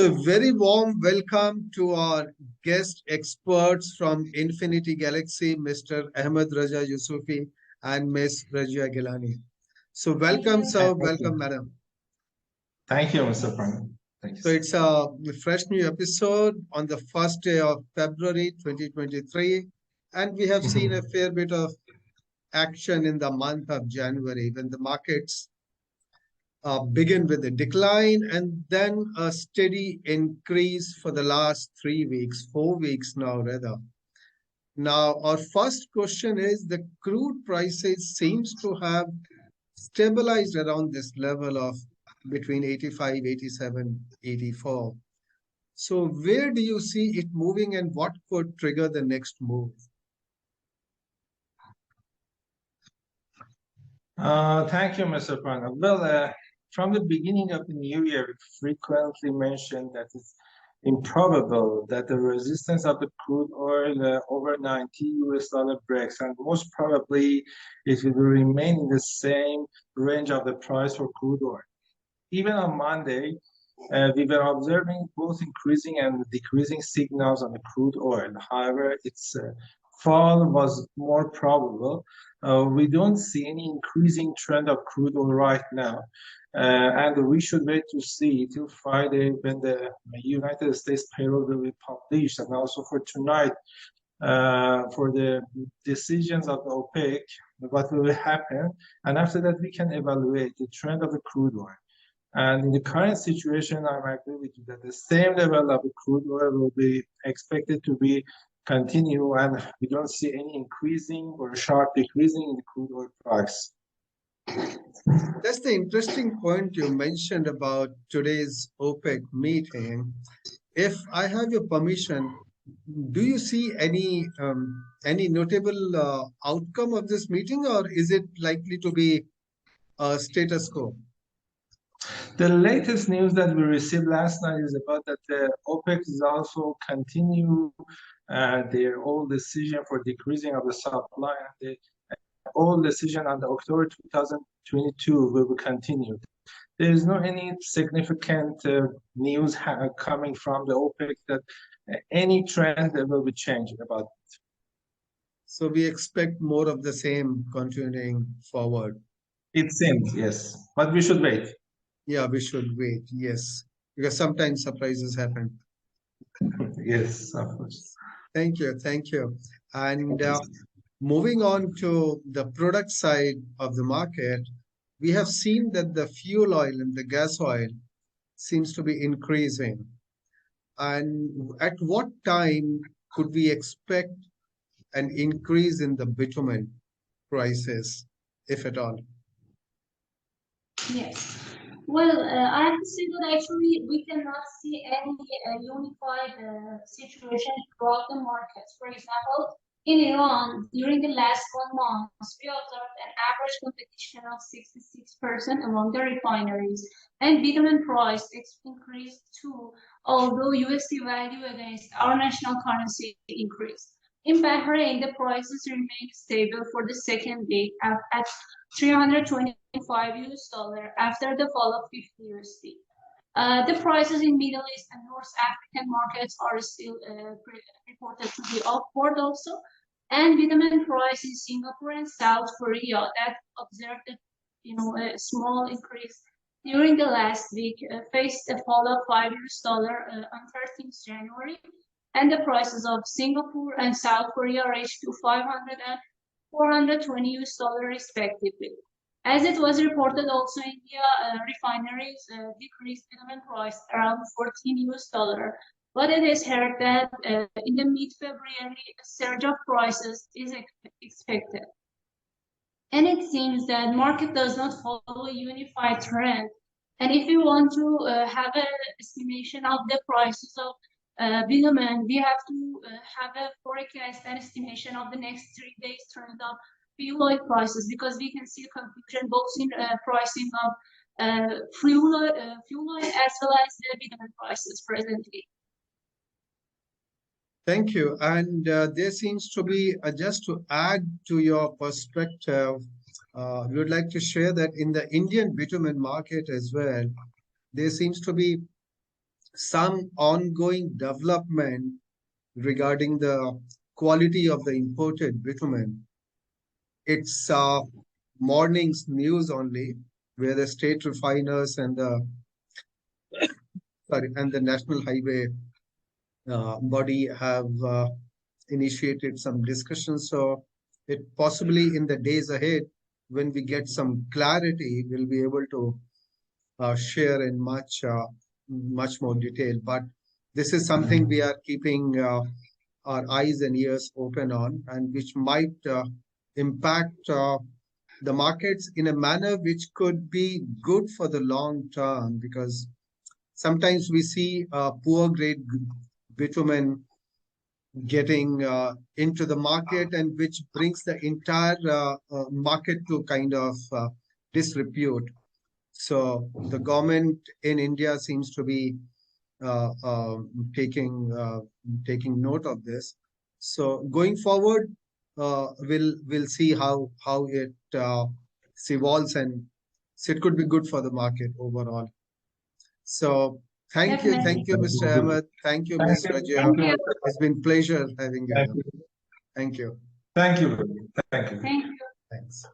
So very warm welcome to our guest experts from Infinity Galaxy, Mr. 𝗜𝗳𝗄𝐻𝗶𝘶 and Ms. Rajia Gilani. So welcome, sir. Welcome, madam. Thank you, Mr. Pranav. Thank you. So it's a fresh new episode on the first day of February 2023. And we have seen a fair bit of action in the month of January when the markets begin with a decline and then a steady increase for the last 3 weeks, 4 weeks now rather. Now, our first question is the crude prices seems to have stabilized around this level of between 85, 87, 84. So where do you see it moving and what could trigger the next move? Thank you, Mr. Pranav. Well, from the beginning of the new year, we frequently mentioned that it's improbable that the resistance of the crude oil over $90 breaks, and most probably it will remain in the same range of the price for crude oil. Even on Monday, we were observing both increasing and decreasing signals on the crude oil. However, its fall was more probable. We don't see any increasing trend of crude oil right now. And we should wait to see till Friday when the United States payroll will be published, and also for tonight for the decisions of the OPEC, what will happen. And after that, we can evaluate the trend of the crude oil. And in the current situation, I agree with you that the same level of the crude oil will be expected to be continue, and we don't see any increasing or sharp decreasing in the crude oil price. That's the interesting point you mentioned about today's OPEC meeting. If I have your permission, do you see any notable outcome of this meeting, or is it likely to be a status quo? The latest news that we received last night is about that the OPEC is also continue their old decision for decreasing of the supply, and the old decision on the October 2022 will continue. There is no any significant news coming from the OPEC that any trend will be changing about it. So we expect more of the same continuing forward. It seems, yes, but we should wait. Yeah, we should wait, yes, because sometimes surprises happen. Yes, of course. Thank you, thank you. And moving on to the product side of the market, we have seen that the fuel oil and the gas oil seems to be increasing. And at what time could we expect an increase in the bitumen prices, if at all? Yes. Well, I have to say that actually we cannot see any unified situation throughout the markets. For example, in Iran, during the last 1 month, we observed an average competition of 66% among the refineries, and bitumen price increased too, although USD value against our national currency increased. In Bahrain, the prices remained stable for the second week at $325 after the fall of 50 USD. The prices in Middle East and North African markets are still reported to be upward also. And bitumen price in Singapore and South Korea that observed a small increase during the last week faced a fall of $5 on 13th January. And the prices of Singapore and South Korea reached to $500 and $420 respectively. As it was reported also, India refineries decreased bitumen price around $14, but it is heard that in the mid-February a surge of prices is expected. And it seems that market does not follow a unified trend. And if you want to have an estimation of the prices of bitumen, we have to have a forecast and estimation of the next 3 days trend of fuel oil prices, because we can see a confusion both in pricing of fuel oil as well as the bitumen prices presently. Thank you. And there seems to be, just to add to your perspective, we would like to share that in the Indian bitumen market as well, there seems to be some ongoing development regarding the quality of the imported bitumen. It's morning's news only, where the state refiners and the national highway body have initiated some discussions. So it possibly in the days ahead, when we get some clarity, we'll be able to share in much more detail. But this is something we are keeping our eyes and ears open on, and which might impact the markets in a manner which could be good for the long term, because sometimes we see poor grade bitumen getting into the market, and which brings the entire market to kind of disrepute. So the government in India seems to be taking note of this. So going forward, we'll see how it evolves, and so it could be good for the market overall. So thank you, Mr. Ahmed. Thank you, Ms. Rajia. It's been a pleasure having you. Thank you. Thank you. Thank you. Thank you. Thanks.